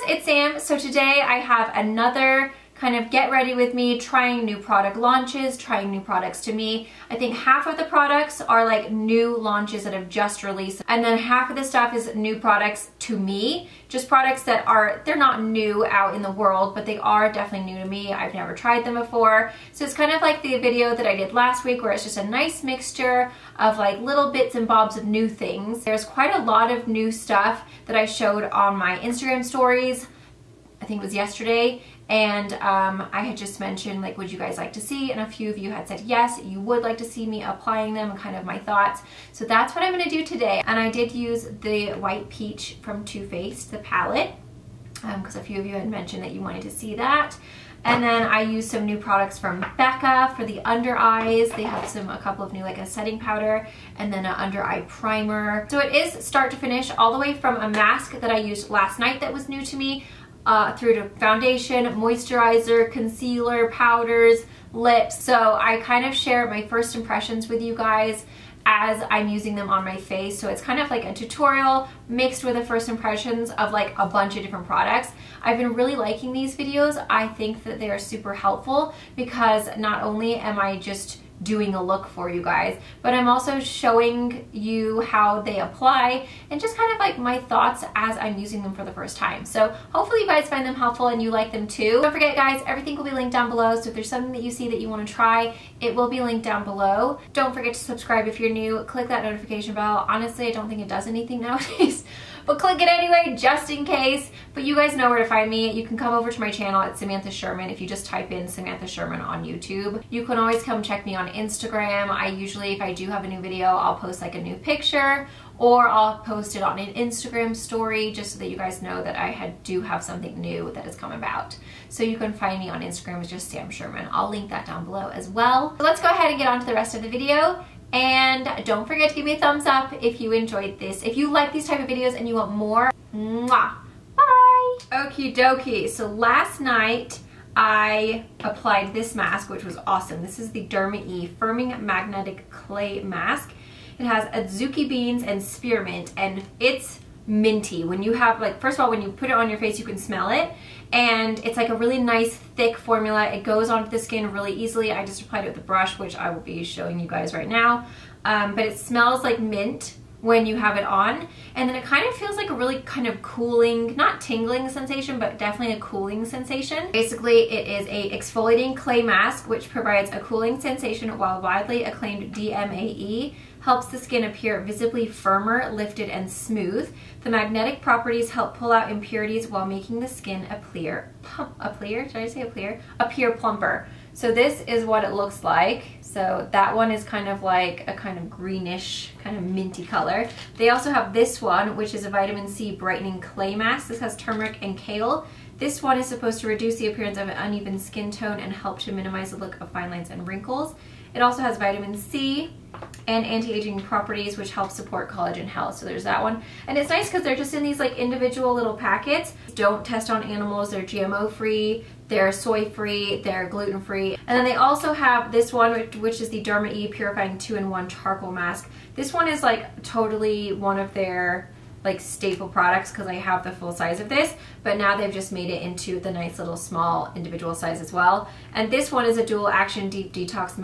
it's Sam. So today I have another kind of get ready with me, trying new product launches, trying new products to me. I think half of the products are like new launches that have just released, and then half of the stuff is new products to me, just products that are, they're not new out in the world, but they are definitely new to me. I've never tried them before. So it's kind of like the video that I did last week where it's just a nice mixture of like little bits and bobs of new things. There's quite a lot of new stuff that I showed on my Instagram stories, I think it was yesterday, and I had just mentioned like, would you guys like to see, and a few of you had said yes, you would like to see me applying them and kind of my thoughts. So that's what I'm going to do today. And I did use the White Peach from Too Faced, the palette, because a few of you had mentioned that you wanted to see that. And then I used some new products from Becca for the under eyes. They have a couple of new, like a setting powder and then an under eye primer. So it is start to finish, all the way from a mask that I used last night that was new to me, through to foundation, moisturizer, concealer, powders, lips. So I kind of share my first impressions with you guys as I'm using them on my face. So it's kind of like a tutorial mixed with the first impressions of like a bunch of different products. I've been really liking these videos. I think that they are super helpful because not only am I just doing a look for you guys, but I'm also showing you how they apply and just kind of like my thoughts as I'm using them for the first time. So hopefully you guys find them helpful and you like them too. Don't forget guys, everything will be linked down below, so if there's something that you see that you want to try, it will be linked down below. Don't forget to subscribe if you're new, click that notification bell. Honestly, I don't think it does anything nowadays, but click it anyway just in case. But you guys know where to find me. You can come over to my channel at Samantha Sherman if you just type in Samantha Sherman on YouTube. You can always come check me on Instagram. I usually, if I do have a new video, I'll post like a new picture or I'll post it on an Instagram story just so that you guys know that I do have something new that has come about. So you can find me on Instagram as just Sam Sherman. I'll link that down below as well. So let's go ahead and get on to the rest of the video. And don't forget to give me a thumbs up if you enjoyed this. If you like these type of videos and you want more, mwah, bye. Okie dokie. So last night I applied this mask, which was awesome. This is the Derma Firming Magnetic Clay Mask. It has adzuki beans and spearmint, and it's minty. When you have like, first of all, when you put it on your face, you can smell it. And it's like a really nice thick formula. It goes onto the skin really easily. I just applied it with a brush, which I will be showing you guys right now. But it smells like mint when you have it on. And then it kind of feels like a really kind of cooling, not tingling sensation, but definitely a cooling sensation. Basically, it is a exfoliating clay mask, which provides a cooling sensation while widely acclaimed DMAE helps the skin appear visibly firmer, lifted, and smooth. The magnetic properties help pull out impurities while making the skin appear plumper. So this is what it looks like. So that one is kind of like a kind of greenish, kind of minty color. They also have this one, which is a vitamin C brightening clay mask. This has turmeric and kale. This one is supposed to reduce the appearance of an uneven skin tone and help to minimize the look of fine lines and wrinkles. It also has vitamin C and anti-aging properties, which help support collagen health. So there's that one. And it's nice because they're just in these like individual little packets. Don't test on animals. They're GMO free, they're soy free, they're gluten free. And then they also have this one, which is the Derma Purifying 2-in-1 Charcoal Mask. This one is like totally one of their like staple products because I have the full size of this, but now they've just made it into the nice little small individual size as well. And this one is a dual action deep detox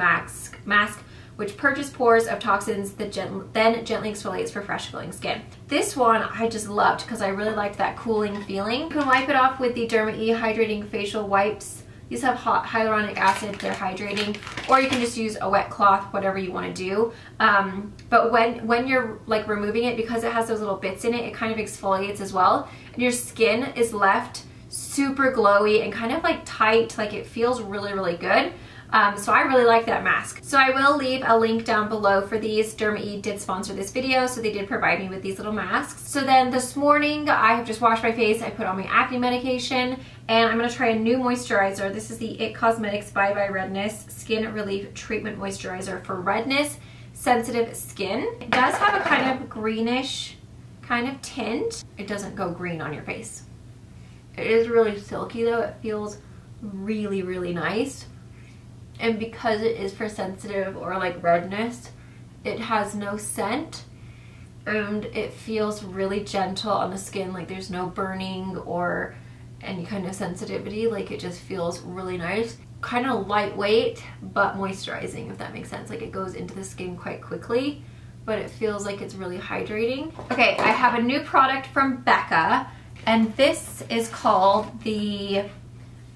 mask which purges pores of toxins that then gently exfoliates for fresh glowing skin. This one I just loved because I really liked that cooling feeling. You can wipe it off with the Derma Hydrating facial wipes. These have hyaluronic acid, they're hydrating, or you can just use a wet cloth, whatever you want to do. But when you're like removing it, because it has those little bits in it, it kind of exfoliates as well. And your skin is left super glowy and kind of like tight, like it feels really, really good. So I really like that mask. So I will leave a link down below for these. Derma did sponsor this video, so they did provide me with these little masks. So then this morning, I have just washed my face. I put on my acne medication, and I'm going to try a new moisturizer. This is the IT Cosmetics by Redness Skin Relief Treatment Moisturizer for redness sensitive skin. It does have a kind of greenish kind of tint. It doesn't go green on your face. It is really silky though. It feels really, really nice. And because it is for sensitive or like redness, it has no scent and it feels really gentle on the skin. Like there's no burning or any kind of sensitivity. Like it just feels really nice. Kind of lightweight, but moisturizing, if that makes sense. Like it goes into the skin quite quickly, but it feels like it's really hydrating. Okay, I have a new product from Becca, and this is called the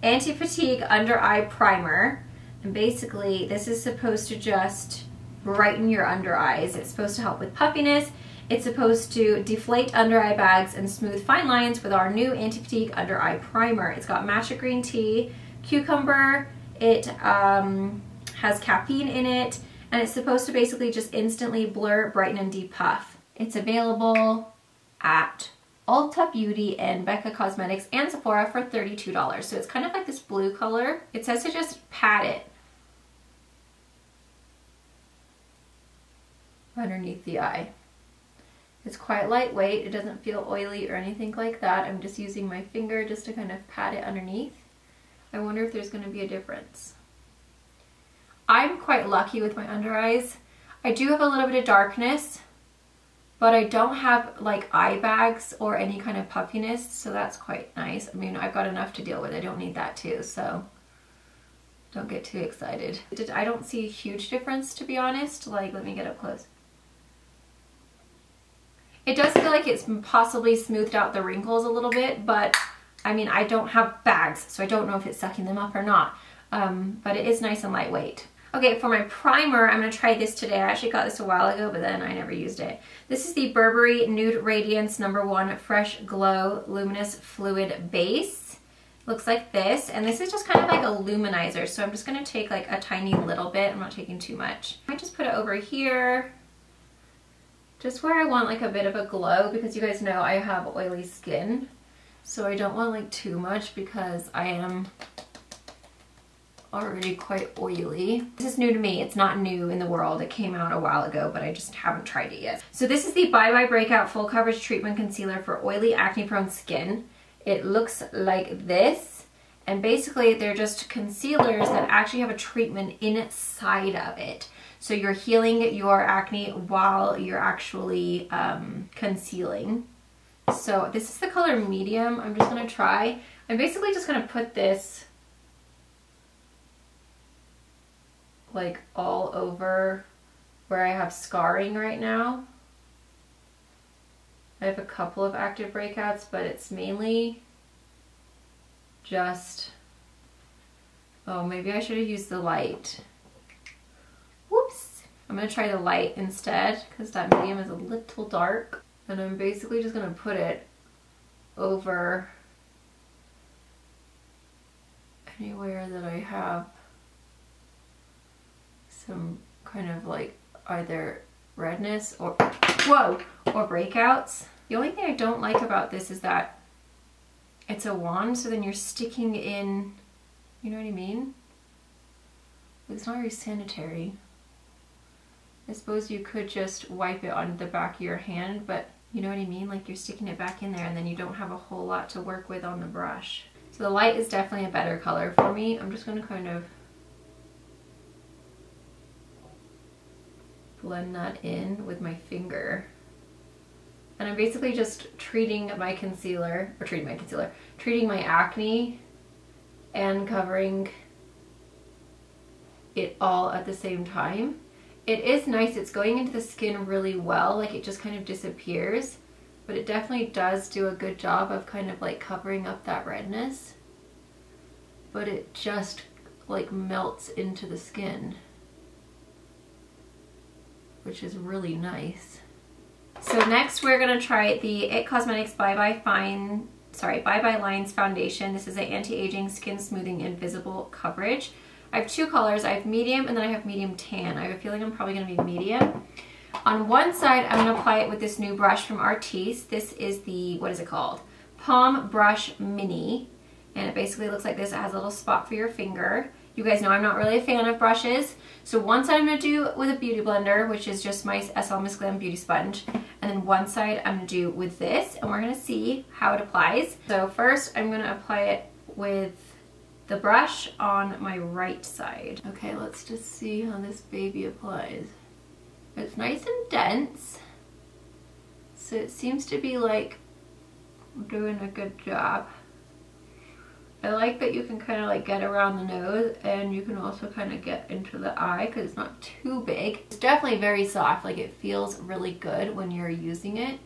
Anti-Fatigue Under Eye Primer. And basically, this is supposed to just brighten your under eyes. It's supposed to help with puffiness. It's supposed to deflate under eye bags and smooth fine lines with our new Anti-Fatigue Under Eye Primer. It's got matcha green tea, cucumber, it has caffeine in it, and it's supposed to basically just instantly blur, brighten, and depuff. It's available at Ulta Beauty and Becca Cosmetics and Sephora for $32. So it's kind of like this blue color. It says to just pat it underneath the eye. It's quite lightweight. It doesn't feel oily or anything like that. I'm just using my finger just to kind of pat it underneath. I wonder if there's going to be a difference. I'm quite lucky with my under eyes. I do have a little bit of darkness, but I don't have like eye bags or any kind of puffiness, so that's quite nice. I mean, I've got enough to deal with. I don't need that too, so don't get too excited. I don't see a huge difference, to be honest. Like, let me get up close. It does feel like it's possibly smoothed out the wrinkles a little bit, but I mean, I don't have bags, so I don't know if it's sucking them up or not, but it is nice and lightweight. Okay, for my primer, I'm going to try this today. I actually got this a while ago, but then I never used it. This is the Burberry Nude Radiance #1 Fresh Glow Luminous Fluid Base. Looks like this, and this is just kind of like a luminizer, so I'm just going to take like a tiny little bit. I'm not taking too much. I might just put it over here, just where I want like a bit of a glow, because you guys know I have oily skin. So I don't want like too much because I am already quite oily. This is new to me. It's not new in the world. It came out a while ago, but I just haven't tried it yet. So this is the Bye Bye Breakout Full Coverage Treatment Concealer for oily, acne-prone skin. It looks like this. And basically they're just concealers that actually have a treatment inside of it. So you're healing your acne while you're actually concealing. So this is the color medium. I'm just going to try. I'm basically just going to put this like all over where I have scarring right now. I have a couple of active breakouts, but it's mainly just, oh, maybe I should have used the light. Whoops. I'm going to try the light instead because that medium is a little dark. And I'm basically just going to put it over anywhere that I have some kind of like either redness or, whoa, or breakouts. The only thing I don't like about this is that it's a wand, so then you're sticking in, you know what I mean? It's not very sanitary. I suppose you could just wipe it on the back of your hand, but you know what I mean? Like you're sticking it back in there and then you don't have a whole lot to work with on the brush. So the light is definitely a better color for me. I'm just going to kind of blend that in with my finger. And I'm basically just treating my concealer, or treating my acne and covering it all at the same time. It is nice, it's going into the skin really well, like it just kind of disappears, but it definitely does do a good job of kind of like covering up that redness, but it just like melts into the skin, which is really nice. So next we're gonna try the IT Cosmetics Bye Bye Lines Foundation. This is an anti-aging skin smoothing invisible coverage. I have two colors. I have medium and then I have medium tan. I have a feeling I'm probably going to be medium. On one side, I'm going to apply it with this new brush from Artis. This is the, what is it called? Palm Brush Mini. And it basically looks like this. It has a little spot for your finger. You guys know I'm not really a fan of brushes. So one side I'm going to do with a beauty blender, which is just my SLMissGlam beauty sponge. And then one side I'm going to do with this. And we're going to see how it applies. So first I'm going to apply it with the brush on my right side. Okay, let's just see how this baby applies. It's nice and dense, so it seems to be like doing a good job. I like that you can kind of like get around the nose, and you can also kind of get into the eye because it's not too big. It's definitely very soft, like it feels really good when you're using it.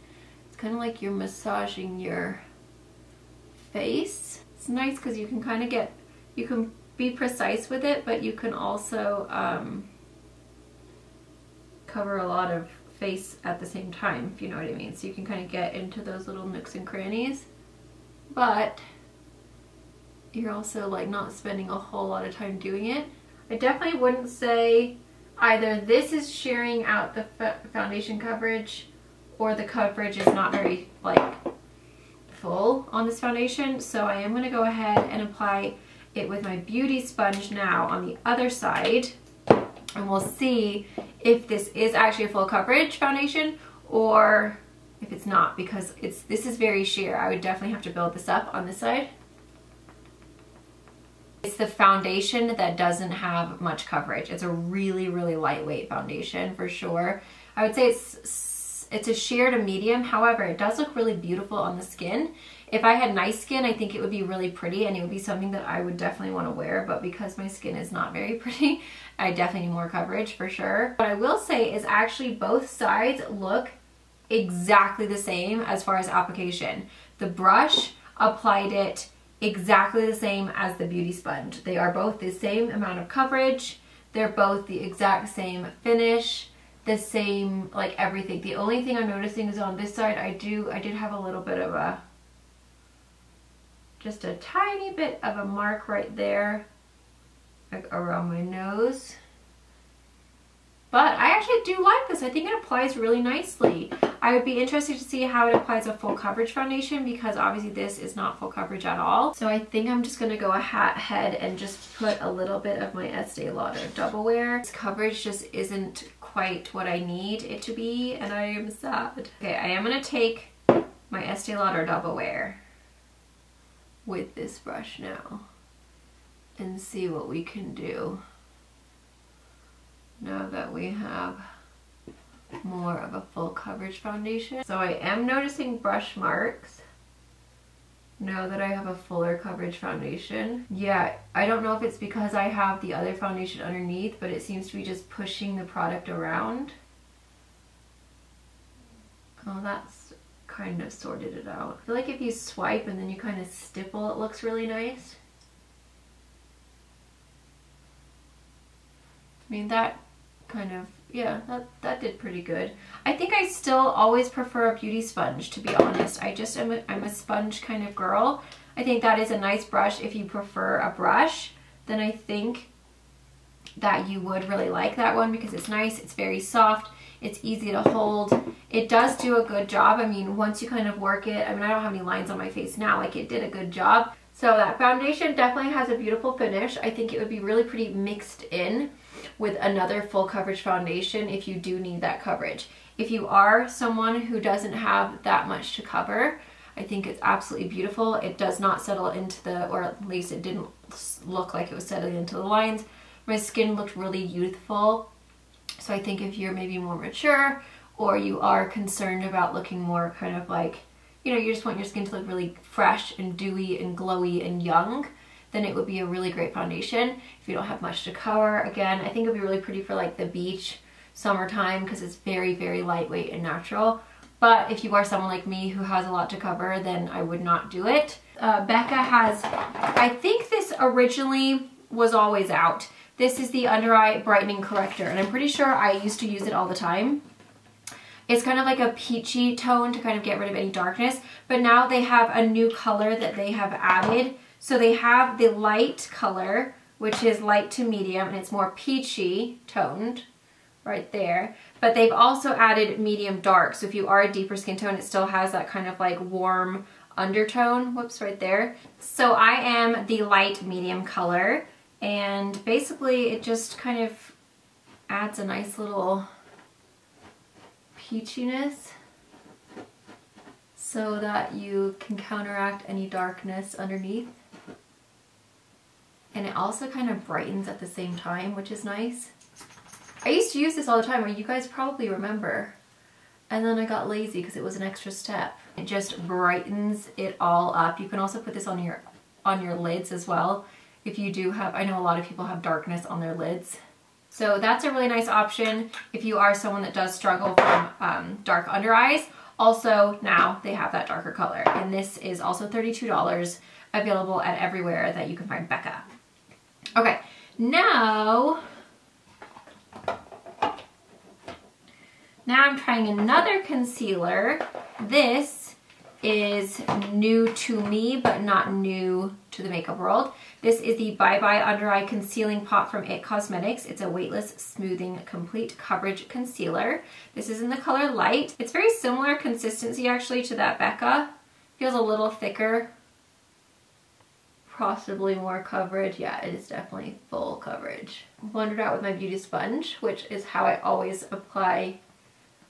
It's kind of like you're massaging your face. It's nice because you can kind of get, you can be precise with it, but you can also cover a lot of face at the same time, if you know what I mean. So you can kind of get into those little nooks and crannies, but you're also like not spending a whole lot of time doing it. I definitely wouldn't say either this is shearing out the foundation coverage or the coverage is not very like full on this foundation. So I am going to go ahead and apply it with my beauty sponge now on the other side, and we'll see if this is actually a full coverage foundation or if it's not, because this is very sheer. I would definitely have to build this up on this side. It's the foundation that doesn't have much coverage. It's a really, really lightweight foundation for sure. I would say it's a sheer to medium. However, it does look really beautiful on the skin. If I had nice skin, I think it would be really pretty and it would be something that I would definitely want to wear. But because my skin is not very pretty, I definitely need more coverage for sure. What I will say is actually both sides look exactly the same as far as application. The brush applied it exactly the same as the beauty sponge. They are both the same amount of coverage. They're both the exact same finish, the same like everything. The only thing I'm noticing is on this side I did have a little bit of a, just a tiny bit of a mark right there, like around my nose. But I actually do like this. I think it applies really nicely. I would be interested to see how it applies a full coverage foundation, because obviously this is not full coverage at all. So I think I'm just going to go ahead and just put a little bit of my Estee Lauder Double Wear. This coverage just isn't quite what I need it to be, and I am sad. Okay, I am going to take my Estee Lauder Double Wear with this brush now and see what we can do now that we have more of a full coverage foundation. So I am noticing brush marks now that I have a fuller coverage foundation. Yeah, I don't know if it's because I have the other foundation underneath, but it seems to be just pushing the product around. Oh, that's kind of sorted it out. I feel like if you swipe and then you kind of stipple, it looks really nice. I mean, that kind of, yeah, that did pretty good. I think I still always prefer a beauty sponge, to be honest. I'm a sponge kind of girl. I think that is a nice brush. If you prefer a brush, then I think that you would really like that one, because it's nice, it's very soft, it's easy to hold. It does do a good job. I mean, once you kind of work it, I mean, I don't have any lines on my face now, like it did a good job. So that foundation definitely has a beautiful finish. I think it would be really pretty mixed in with another full coverage foundation if you do need that coverage. If you are someone who doesn't have that much to cover, I think it's absolutely beautiful. It does not settle into the, or at least it didn't look like it was settling into the lines. My skin looked really youthful. So I think if you're maybe more mature, or you are concerned about looking more kind of like, you know, you just want your skin to look really fresh and dewy and glowy and young, then it would be a really great foundation. If you don't have much to cover, again, I think it would be really pretty for like the beach, summertime, because it's very, very lightweight and natural. But if you are someone like me who has a lot to cover, then I would not do it. Becca has, I think this originally was always out. This is the Under Eye Brightening Corrector, and I'm pretty sure I used to use it all the time. It's kind of like a peachy tone to kind of get rid of any darkness, but now they have a new color that they have added. So they have the light color, which is light to medium, and it's more peachy toned right there. But they've also added medium dark. So if you are a deeper skin tone, it still has that kind of like warm undertone. Whoops, right there. So I am the light medium color, and basically it just kind of adds a nice little peachiness so that you can counteract any darkness underneath. And it also kind of brightens at the same time, which is nice. I used to use this all the time, or you guys probably remember. And then I got lazy because it was an extra step. It just brightens it all up. You can also put this on your on your lids as well. If you do have, I know a lot of people have darkness on their lids. So that's a really nice option if you are someone that does struggle from dark under eyes. Also, now they have that darker color, and this is also $32, available at everywhere that you can find Becca. Okay, now I'm trying another concealer. This is new to me, but not new to the makeup world. This is the Bye Bye Under Eye Concealing Pot from IT Cosmetics. It's a weightless, smoothing, complete coverage concealer. This is in the color Light. It's very similar consistency actually to that Becca. Feels a little thicker. Possibly more coverage. Yeah, it is definitely full coverage. Blended out with my beauty sponge, which is how I always apply,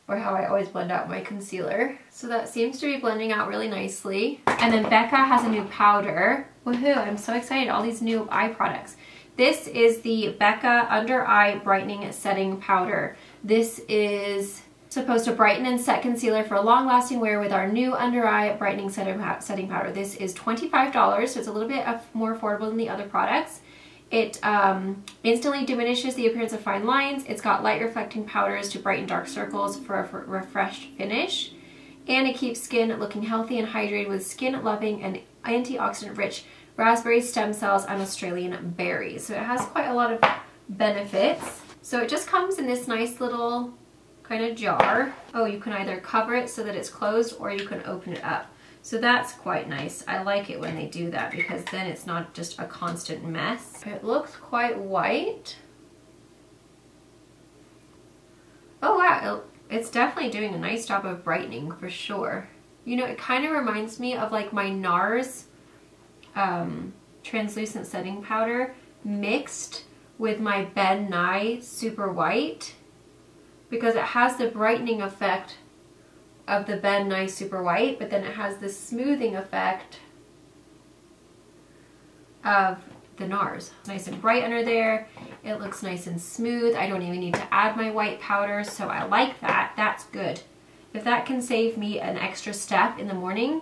or how I always blend out my concealer. So that seems to be blending out really nicely. And then Becca has a new powder. Woohoo, I'm so excited, all these new eye products. This is the Becca Under Eye Brightening Setting Powder. This is supposed to brighten and set concealer for long-lasting wear with our new Under Eye Brightening Setting Powder. This is $25, so it's a little bit more affordable than the other products. It instantly diminishes the appearance of fine lines. It's got light reflecting powders to brighten dark circles for a refreshed finish. And it keeps skin looking healthy and hydrated with skin-loving and antioxidant-rich raspberry stem cells and Australian berries. So it has quite a lot of benefits. So it just comes in this nice little kind of jar. Oh, you can either cover it so that it's closed, or you can open it up. So that's quite nice. I like it when they do that, because then it's not just a constant mess. It looks quite white. Oh wow, it's definitely doing a nice job of brightening for sure. You know, it kind of reminds me of like my NARS translucent setting powder mixed with my Ben Nye Super White, because it has the brightening effect of the Ben Nye Super White, but then it has the smoothing effect of the NARS. It's nice and bright under there. It looks nice and smooth. I don't even need to add my white powder, so I like that. That's good. If that can save me an extra step in the morning,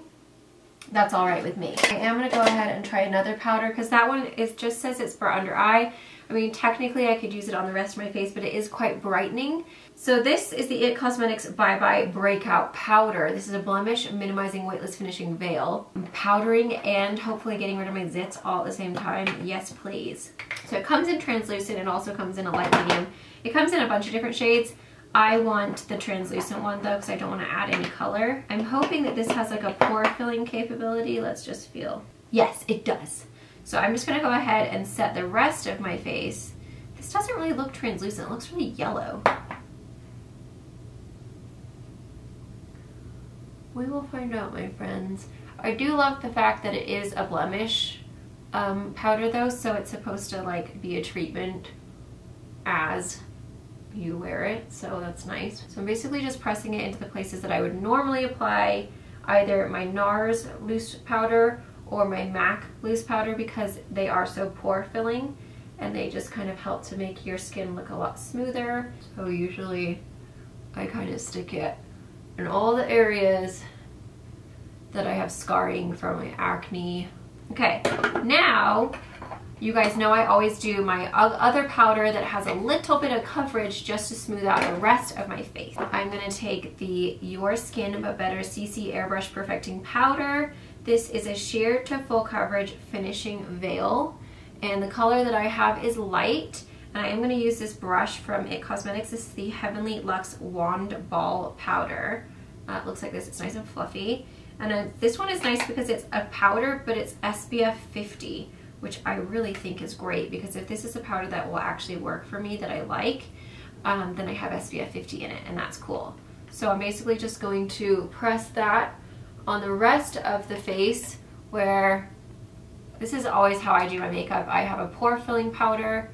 that's all right with me. I am going to go ahead and try another powder, because that one just says it's for under eye. I mean, technically I could use it on the rest of my face, but it is quite brightening. So this is the IT Cosmetics Bye Bye Breakout Powder. This is a blemish minimizing weightless finishing veil. I'm powdering and hopefully getting rid of my zits all at the same time. Yes, please. So it comes in translucent. It also comes in a light medium. It comes in a bunch of different shades. I want the translucent one though, because I don't want to add any color. I'm hoping that this has like a pore filling capability. Let's just feel. Yes, it does. So I'm just gonna go ahead and set the rest of my face. This doesn't really look translucent, it looks really yellow. We will find out, my friends. I do love the fact that it is a blemish powder though, so it's supposed to like be a treatment as you wear it, so that's nice. So I'm basically just pressing it into the places that I would normally apply either my NARS loose powder or my MAC loose powder, because they are so pore filling and they just kind of help to make your skin look a lot smoother. So usually I kind of stick it in all the areas that I have scarring from my acne. Okay, now you guys know I always do my other powder that has a little bit of coverage just to smooth out the rest of my face. I'm gonna take the Your Skin But Better CC Airbrush Perfecting Powder. This is a sheer to full coverage finishing veil, and the color that I have is light, and I am going to use this brush from IT Cosmetics. This is the Heavenly Luxe Wand Ball Powder. It looks like this. It's nice and fluffy, and this one is nice because it's a powder, but it's SPF 50, which I really think is great, because if this is a powder that will actually work for me, that I like, then I have SPF 50 in it, and that's cool. So I'm basically just going to press that on the rest of the face, where this is always how I do my makeup. I have a pore filling powder,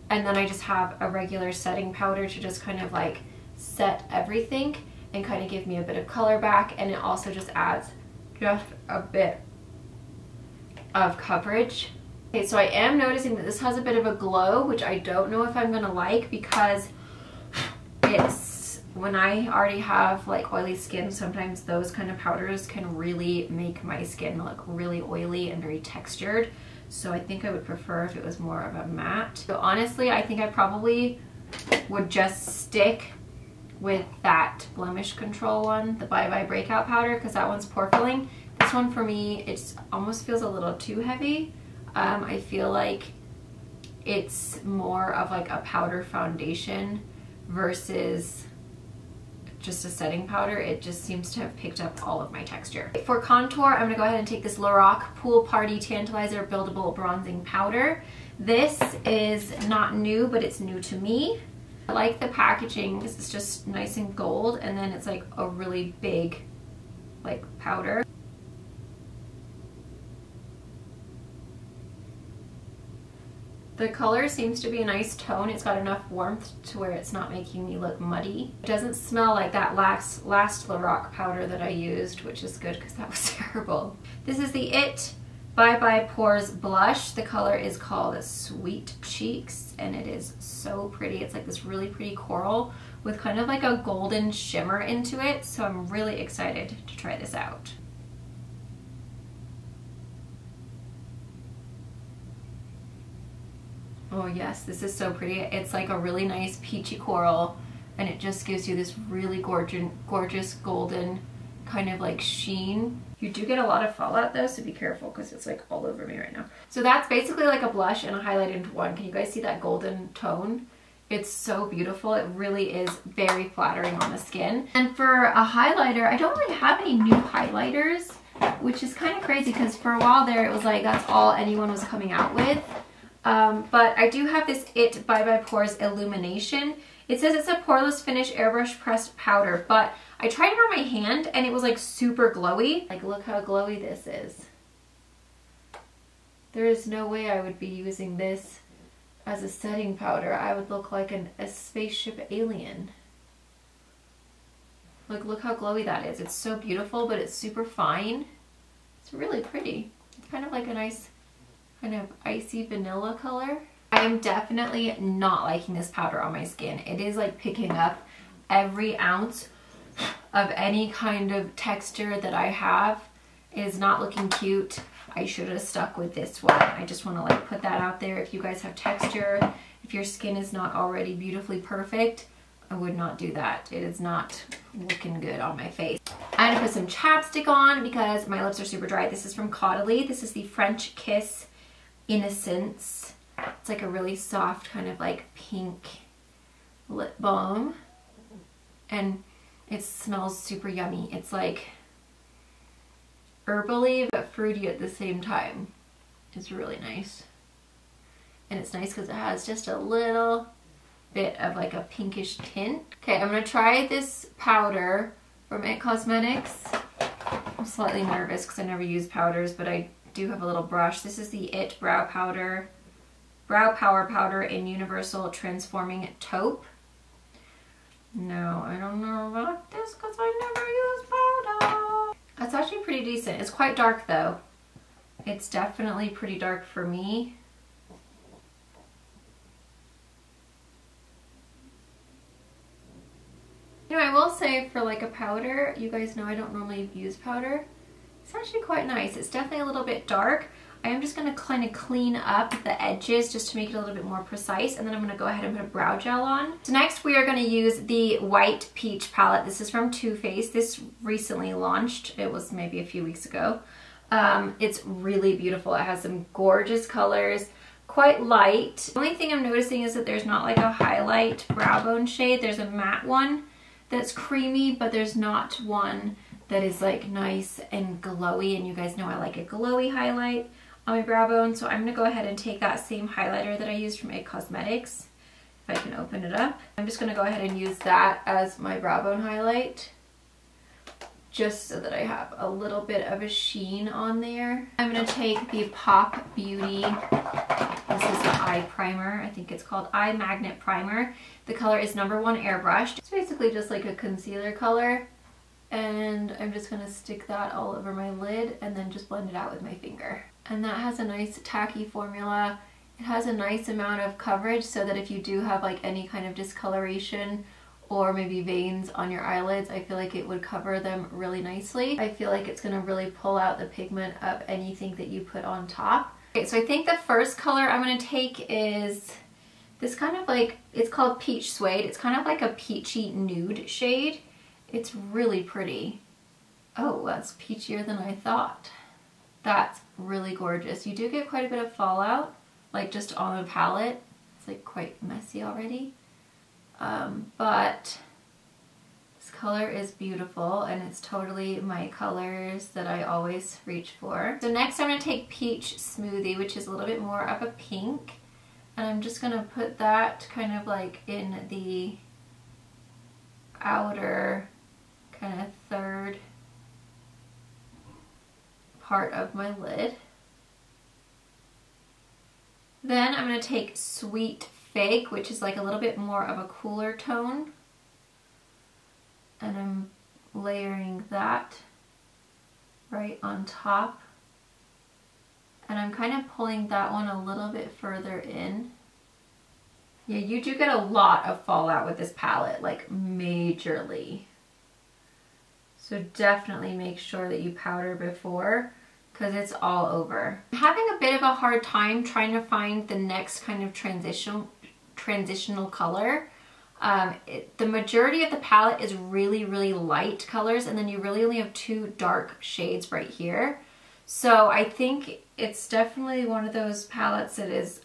and then I just have a regular setting powder to just kind of like set everything and kind of give me a bit of color back, and it also just adds just a bit of coverage. Okay, so I am noticing that this has a bit of a glow, which I don't know if I'm gonna like, because it's when I already have like oily skin, sometimes those kind of powders can really make my skin look really oily and very textured. So I think I would prefer if it was more of a matte. So honestly, I think I probably would just stick with that blemish control one, the Bye Bye Breakout powder, because that one's pore filling. This one for me, it almost feels a little too heavy. I feel like it's more of like a powder foundation versus just a setting powder. It just seems to have picked up all of my texture. For contour, I'm gonna go ahead and take this Lorac Pool Party Tantalizer Buildable Bronzing Powder. This is not new, but it's new to me. I like the packaging because it's just nice and gold, and then it's like a really big like powder. The color seems to be a nice tone. It's got enough warmth to where it's not making me look muddy. It doesn't smell like that last Lorac powder that I used, which is good because that was terrible. This is the IT Bye Bye Pores Blush. The color is called Sweet Cheeks, and it is so pretty. It's like this really pretty coral with kind of like a golden shimmer into it. So I'm really excited to try this out. Oh yes, this is so pretty. It's like a really nice peachy coral, and it just gives you this really gorgeous golden kind of like sheen. You do get a lot of fallout though, so be careful because it's like all over me right now. So that's basically like a blush and a highlight into one. Can you guys see that golden tone? It's so beautiful. It really is very flattering on the skin. And for a highlighter, I don't really have any new highlighters, which is kind of crazy because for a while there it was like that's all anyone was coming out with. But I do have this IT Bye Bye Pores Illumination. It says it's a poreless finish airbrush pressed powder, but I tried it on my hand and it was like super glowy. Like look how glowy this is. There is no way I would be using this as a setting powder. I would look like a spaceship alien. Like look how glowy that is. It's so beautiful, but it's super fine. It's really pretty. It's kind of like a nice kind of icy vanilla color. I am definitely not liking this powder on my skin. It is like picking up every ounce of any kind of texture that I have. It is not looking cute. I should have stuck with this one. I just want to like put that out there. If you guys have texture, if your skin is not already beautifully perfect, I would not do that. It is not looking good on my face. I'm gonna put some chapstick on because my lips are super dry. This is from Caudalie. This is the French Kiss Innocence. It's like a really soft kind of like pink lip balm, and it smells super yummy. It's like herbally but fruity at the same time. It's really nice, and it's nice because it has just a little bit of like a pinkish tint. Okay, I'm gonna try this powder from IT Cosmetics. I'm slightly nervous because I never use powders, but I do have a little brush. This is the IT Brow Power Powder in Universal Transforming Taupe. No, I don't know about this because I never use powder. That's actually pretty decent. It's quite dark though. It's definitely pretty dark for me. You know, I will say for like a powder, you guys know I don't normally use powder. It's actually quite nice. It's definitely a little bit dark. I am just going to kind of clean up the edges just to make it a little bit more precise, and then I'm going to go ahead and put a brow gel on. So next we are going to use the White Peach palette. This is from Too Faced. This recently launched. It was maybe a few weeks ago. It's really beautiful. It has some gorgeous colors, quite light. The only thing I'm noticing is that there's not like a highlight brow bone shade. There's a matte one that's creamy, but there's not one that is like nice and glowy, and you guys know I like a glowy highlight on my brow bone. So I'm going to go ahead and take that same highlighter that I used from IT Cosmetics, if I can open it up. I'm just going to go ahead and use that as my brow bone highlight, just so that I have a little bit of a sheen on there. I'm going to take the Pop Beauty, this is the eye primer, I think it's called Eye Magnet Primer. The color is No. 1 Airbrush. It's basically just like a concealer color, and I'm just going to stick that all over my lid and then just blend it out with my finger. And that has a nice tacky formula. It has a nice amount of coverage so that if you do have like any kind of discoloration or maybe veins on your eyelids, I feel like it would cover them really nicely. I feel like it's gonna really pull out the pigment of anything that you put on top. Okay, so I think the first color I'm gonna take is this kind of like, it's called Peach Suede. It's kind of like a peachy nude shade. It's really pretty. Oh, that's peachier than I thought. That's really gorgeous. You do get quite a bit of fallout, like just on the palette. It's like quite messy already. But this color is beautiful and it's totally my colors that I always reach for. So next I'm going to take Peach Smoothie, which is a little bit more of a pink. And I'm just going to put that kind of like in the outer kind of third part of my lid. Then I'm going to take Sweet Fake, which is like a little bit more of a cooler tone, and I'm layering that right on top, and I'm kind of pulling that one a little bit further in. Yeah, you do get a lot of fallout with this palette, like majorly. So definitely make sure that you powder before, because it's all over. I'm having a bit of a hard time trying to find the next kind of transitional color. The majority of the palette is really, really light colors, and then you really only have two dark shades right here. So I think it's definitely one of those palettes that is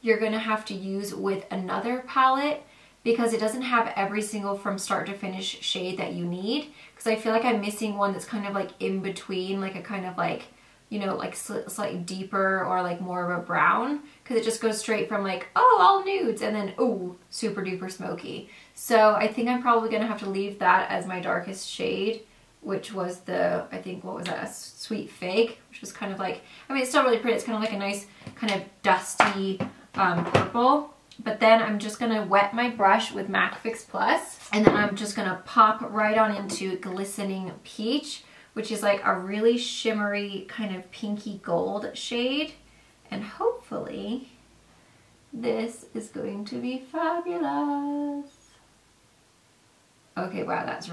you're gonna have to use with another palette, because it doesn't have every single from start to finish shade that you need. Because I feel like I'm missing one that's kind of like in between, like a kind of like, you know, like slightly deeper or like more of a brown. Because it just goes straight from like, oh, all nudes, and then, oh, super duper smoky. So I think I'm probably gonna have to leave that as my darkest shade, which was the, I think, what was that, a Sweet Fake, which was kind of like, I mean, it's still really pretty. It's kind of like a nice kind of dusty purple. But then I'm just gonna wet my brush with MAC Fix Plus, and then I'm just gonna pop right on into Glistening Peach, which is like a really shimmery kind of pinky gold shade. And hopefully this is going to be fabulous. Okay, wow, that's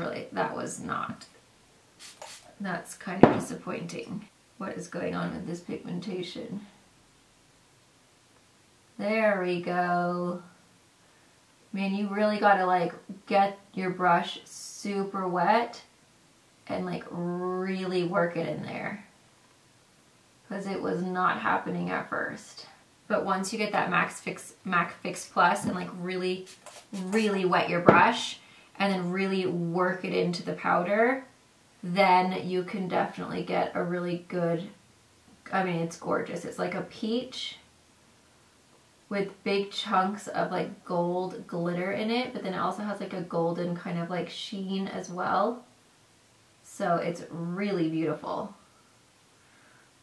kind of disappointing. What is going on with this pigmentation? There we go. Man, you really gotta like get your brush super wet and like really work it in there, because it was not happening at first. But once you get that MAC Fix Plus and like really, really wet your brush and then really work it into the powder, then you can definitely get a really good, I mean, it's gorgeous. It's like a peach with big chunks of like gold glitter in it, but then it also has like a golden kind of like sheen as well. So it's really beautiful.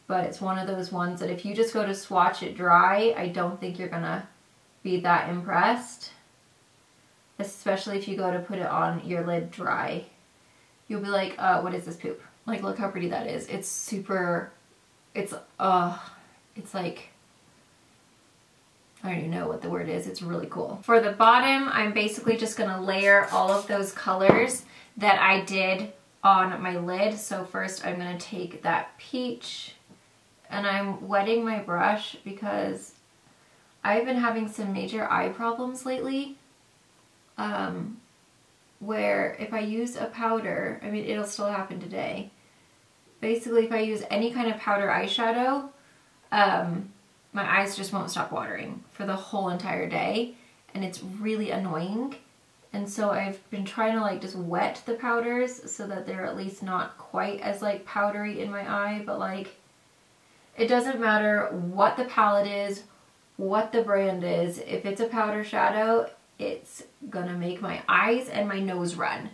But it's one of those ones that if you just go to swatch it dry, I don't think you're gonna be that impressed. Especially if you go to put it on your lid dry. You'll be like, what is this poop? Like, look how pretty that is. It's super, it's like, I don't even know what the word is. It's really cool. For the bottom, I'm basically just gonna layer all of those colors that I did on my lid. So first I'm gonna take that peach, and I'm wetting my brush because I've been having some major eye problems lately. Where if I use a powder, I mean, it'll still happen today. Basically, if I use any kind of powder eyeshadow, my eyes just won't stop watering for the whole entire day, and it's really annoying. And so I've been trying to like just wet the powders so that they're at least not quite as like powdery in my eye, but like it doesn't matter what the palette is, what the brand is, if it's a powder shadow, it's gonna make my eyes and my nose run.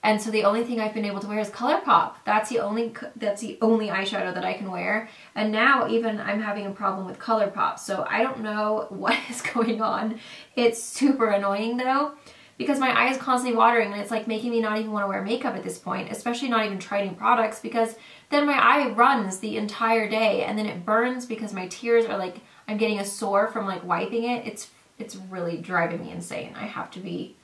And so the only thing I've been able to wear is ColourPop. That's the only eyeshadow that I can wear. And now even I'm having a problem with ColourPop. So I don't know what is going on. It's super annoying though, because my eye is constantly watering, and it's like making me not even want to wear makeup at this point, especially not even try new products, because then my eye runs the entire day and then it burns because my tears are like, I'm getting a sore from like wiping it. It's really driving me insane. I have to be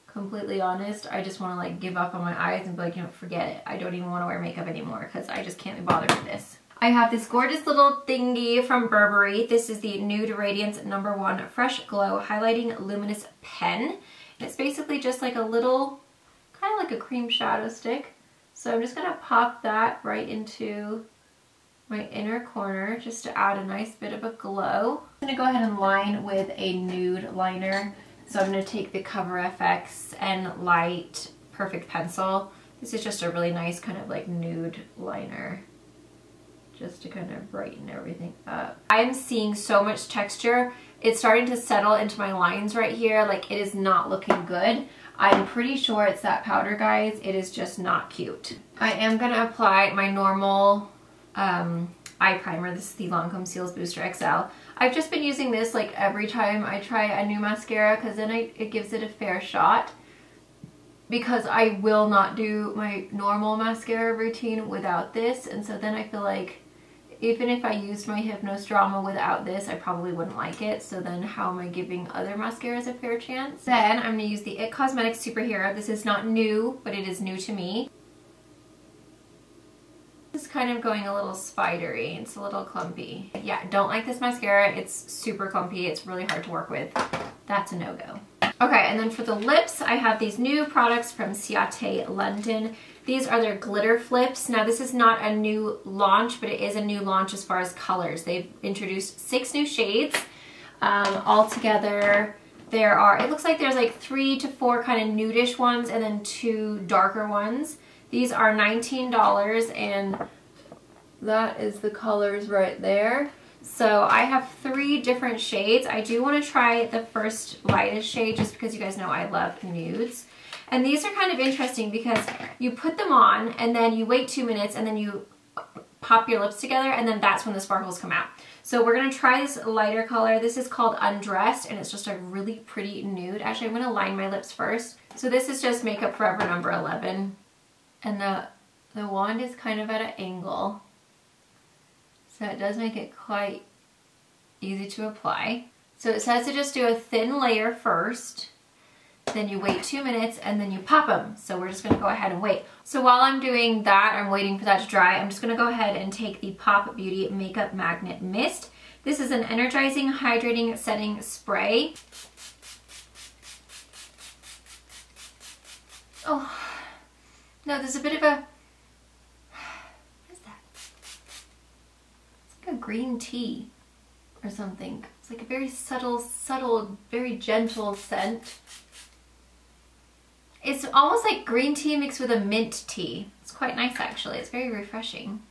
completely honest, I just want to like give up on my eyes and be like, you know, forget it. I don't even want to wear makeup anymore because I just can't be bothered with this. I have this gorgeous little thingy from Burberry. This is the Nude Radiance #1 Fresh Glow Highlighting Luminous Pen. And it's basically just like a little, kind of like a cream shadow stick. So I'm just going to pop that right into my inner corner just to add a nice bit of a glow. I'm going to go ahead and line with a nude liner. So I'm going to take the Cover FX and Light Perfect Pencil. This is just a really nice kind of like nude liner, just to kind of brighten everything up. I'm seeing so much texture. It's starting to settle into my lines right here. Like, it is not looking good. I'm pretty sure it's that powder, guys. It is just not cute. I am gonna apply my normal eye primer. This is the Lancome Seals Booster XL. I've just been using this like every time I try a new mascara because then it gives it a fair shot, because I will not do my normal mascara routine without this, and so then I feel like even if I used my Hypnos Drama without this, I probably wouldn't like it, so then how am I giving other mascaras a fair chance? Then I'm going to use the IT Cosmetics Superhero. This is not new, but it is new to me. This is kind of going a little spidery. It's a little clumpy. Yeah, don't like this mascara. It's super clumpy. It's really hard to work with. That's a no-go. Okay, and then for the lips, I have these new products from Ciate London. These are their glitter flips. Now, this is not a new launch, but it is a new launch as far as colors. They've introduced 6 new shades. Altogether, there are, it looks like there's like 3 to 4 kind of nudish ones and then 2 darker ones. These are $19, and that is the colors right there. So I have 3 different shades. I do want to try the first lightest shade just because you guys know I love nudes. And these are kind of interesting because you put them on and then you wait 2 minutes and then you pop your lips together, and then that's when the sparkles come out. So we're going to try this lighter color. This is called Undressed, and it's just a really pretty nude. Actually, I'm going to line my lips first. So this is just Makeup Forever number 11. And the wand is kind of at an angle, so it does make it quite easy to apply. So it says to just do a thin layer first, then you wait 2 minutes, and then you pop them. So we're just gonna go ahead and wait. So while I'm doing that, I'm waiting for that to dry, I'm just gonna go ahead and take the Pop Beauty Makeup Magnet Mist. This is an energizing, hydrating, setting spray. Oh, no, there's a bit of a, what is that? It's like a green tea or something. It's like a very subtle, very gentle scent. It's almost like green tea mixed with a mint tea. It's quite nice, actually. It's very refreshing.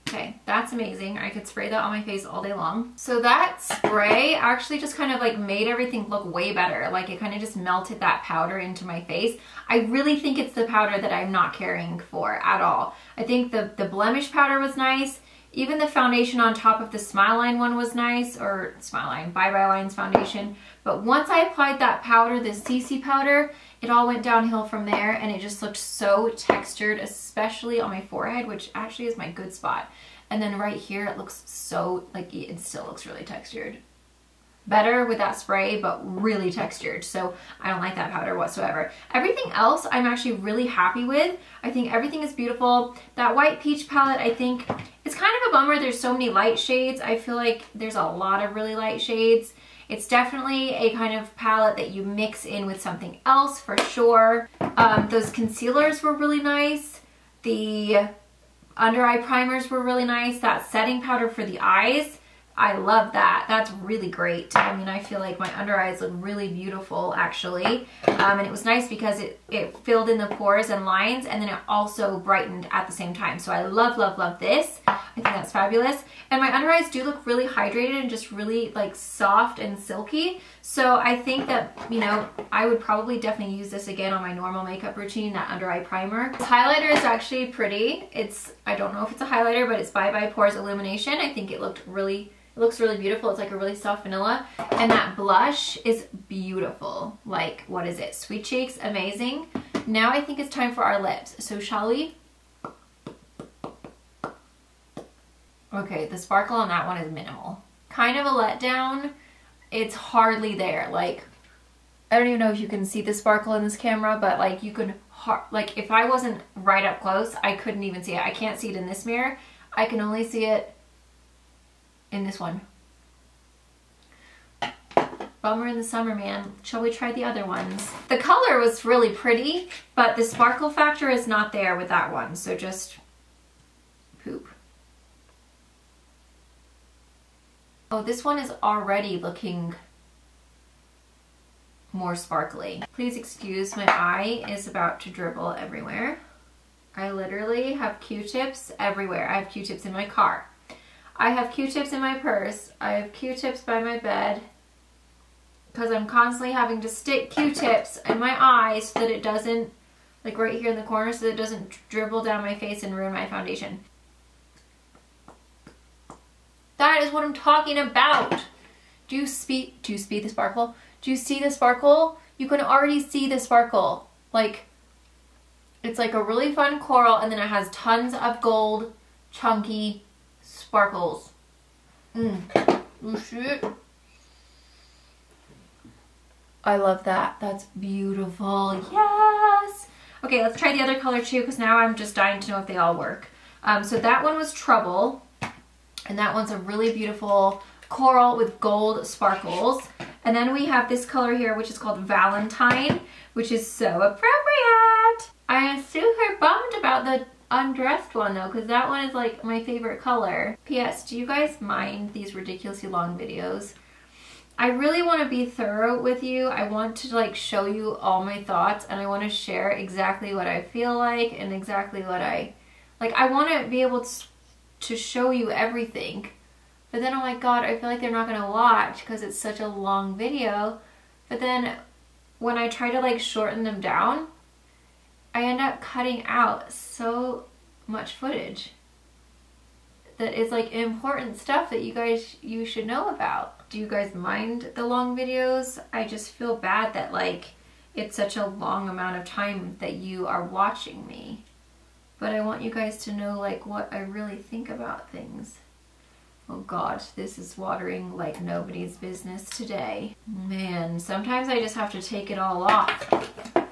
Okay, that's amazing. I could spray that on my face all day long. So that spray actually just kind of like made everything look way better. Like, it kind of just melted that powder into my face. I really think it's the powder that I'm not caring for at all. I think the blemish powder was nice. Even the foundation on top of the Smile Line one was nice, or Smile Line, Bye Bye Lines foundation. But once I applied that powder, the CC powder, it all went downhill from there, and it just looked so textured, especially on my forehead, which actually is my good spot. And then right here, it looks so, like, it still looks really textured. Better with that spray, but really textured. So I don't like that powder whatsoever. Everything else I'm actually really happy with. I think everything is beautiful. That White Peach palette, I think it's kind of a bummer there's so many light shades. I feel like there's a lot of really light shades. It's definitely a kind of palette that you mix in with something else for sure. Those concealers were really nice. The under eye primers were really nice. That setting powder for the eyes, I love that. That's really great. I mean, I feel like my under eyes look really beautiful, actually. And it was nice because it filled in the pores and lines, and then it also brightened at the same time. So I love, love, love this. I think that's fabulous. And my under eyes do look really hydrated and just really like soft and silky. So I think that, you know, I would probably definitely use this again on my normal makeup routine, that under eye primer. This highlighter is actually pretty. I don't know if it's a highlighter, but it's Bye Bye Pores Illumination. I think it looks really beautiful. It's like a really soft vanilla. And that blush is beautiful. Like, what is it? Sweet Cheeks, amazing. Now I think it's time for our lips. So shall we? Okay, the sparkle on that one is minimal. Kind of a letdown. it's hardly there. Like, I don't even know if you can see the sparkle in this camera, but like you could, like if I wasn't right up close, I couldn't even see it. I can't see it in this mirror. I can only see it in this one. Bummer in the summer, man. Shall we try the other ones? The color was really pretty, but the sparkle factor is not there with that one. So just poop. Oh, this one is already looking more sparkly. Please excuse, my eye is about to dribble everywhere. I literally have Q-tips everywhere. I have Q-tips in my car. I have Q-tips in my purse. I have Q-tips by my bed because I'm constantly having to stick Q-tips in my eye so that it doesn't, like right here in the corner, so that it doesn't dribble down my face and ruin my foundation. That is what I'm talking about. Do you see the sparkle? Do you see the sparkle? You can already see the sparkle. Like, it's like a really fun coral, and then it has tons of gold, chunky sparkles. Oh shit. I love that. That's beautiful. Yes. Okay, let's try the other color too, because now I'm just dying to know if they all work. So that one was Trouble, and that one's a really beautiful coral with gold sparkles. And then we have this color here, which is called Valentine, which is so appropriate. I am super bummed about the undressed one though, because that one is like my favorite color. P.S. Do you guys mind these ridiculously long videos? I really want to be thorough with you. I want to like show you all my thoughts, and I want to share exactly what I feel like and exactly what I want to be able to show you everything. But then I'm like, God, I feel like they're not going to watch because it's such a long video. But then when I try to like shorten them down, I end up cutting out so much footage that is like important stuff that you should know about. Do you guys mind the long videos? I just feel bad that like it's such a long amount of time that you are watching me. But I want you guys to know like what I really think about things. Oh God, this is watering like nobody's business today. Man, sometimes I just have to take it all off.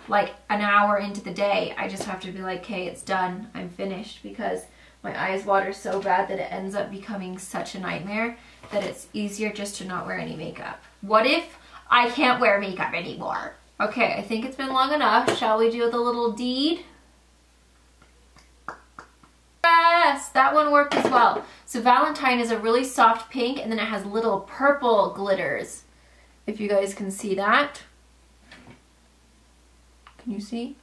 Like an hour into the day, I just have to be like, okay, it's done, I'm finished, because my eyes water so bad that it ends up becoming such a nightmare that it's easier just to not wear any makeup. What if I can't wear makeup anymore? Okay, I think it's been long enough. Shall we do the little deed? Yes, that one worked as well. So Valentine is a really soft pink, and then it has little purple glitters. If you guys can see that. Can you see?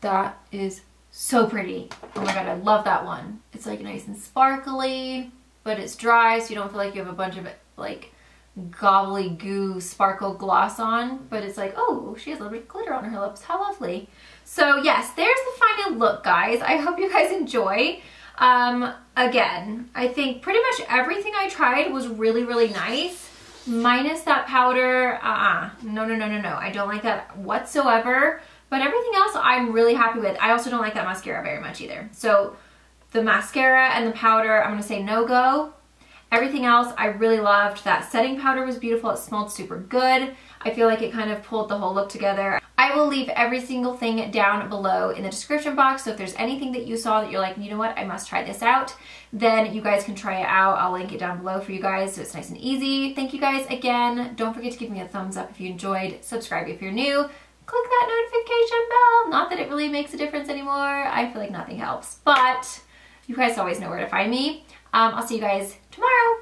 That is so pretty. Oh my God, I love that one. It's like nice and sparkly, but it's dry, so you don't feel like you have a bunch of like gobbly-goo sparkle gloss on, but it's like, oh, she has a little bit of glitter on her lips. How lovely. So yes, there's the final look, guys. I hope you guys enjoy. Again, I think pretty much everything I tried was really, really nice, minus that powder. No. I don't like that whatsoever. But everything else I'm really happy with. I also don't like that mascara very much either. So the mascara and the powder, I'm going to say no-go. Everything else I really loved. That setting powder was beautiful. It smelled super good. I feel like it kind of pulled the whole look together. I will leave every single thing down below in the description box. So if there's anything that you saw that you're like, you know what, I must try this out, then you guys can try it out. I'll link it down below for you guys so it's nice and easy. Thank you guys again. Don't forget to give me a thumbs up if you enjoyed. Subscribe if you're new. Click that notification bell. Not that it really makes a difference anymore. I feel like nothing helps, but you guys always know where to find me. I'll see you guys tomorrow.